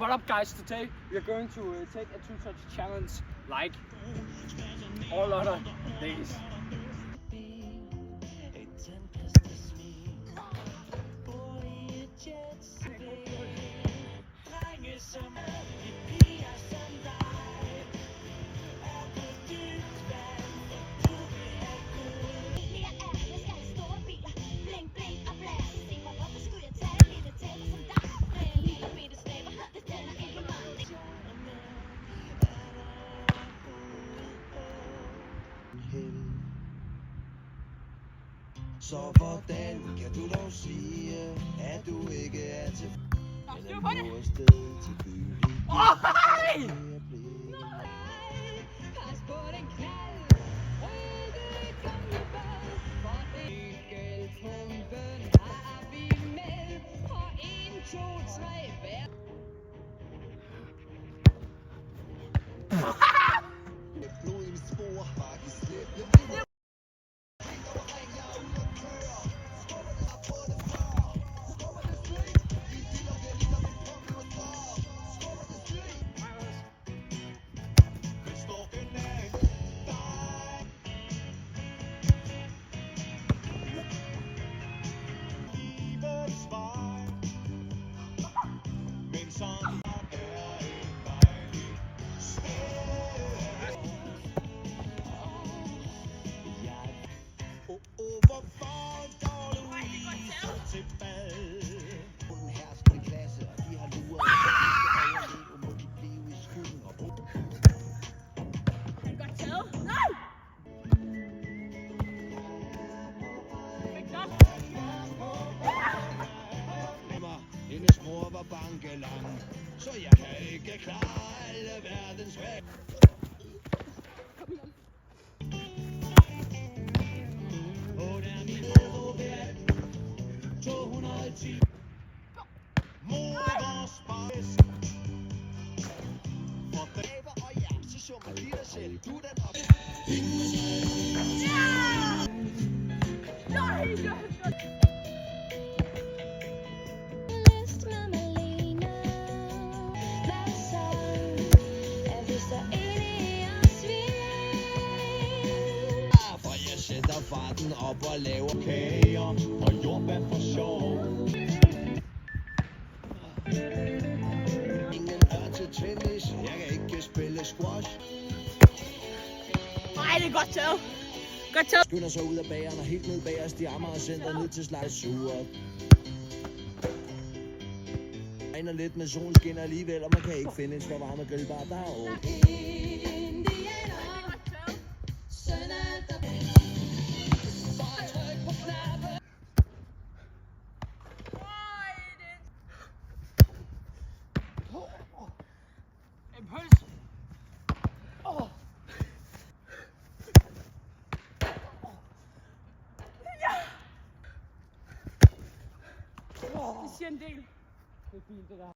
What up, guys? Today we are going to take a 2-touch challenge like all other days. Så hvordan kan du dog sige, at du ikke er til men er nu afsted til byen? Pas på den knald, røde gummibåd, for vinkelpumpen har vi med, og 1, 2, 3, hver. Blod i mit spor, bare giv slip. Hendes mor var bankelang, så jeg kan ikke klare alle verdens væg. Hun er min hovedvært, 210. Mor var spejs. For dræber og ja, så summer de dig selv. Du den op. Sætter farten op og laver kager og jordbær for sjov. Ingen er til tennis, jeg kan ikke spille squash. Nej, det er godt taget. Godt taget. Skynder sig ud af bageren og helt ned bagerst i Amager Center ned til Slejsure. Regner lidt med solen skinner alligevel, og man kan ikke finde en så varme grillbar, der er åbent. En pøls. Det siger en del. Det er fint, det der.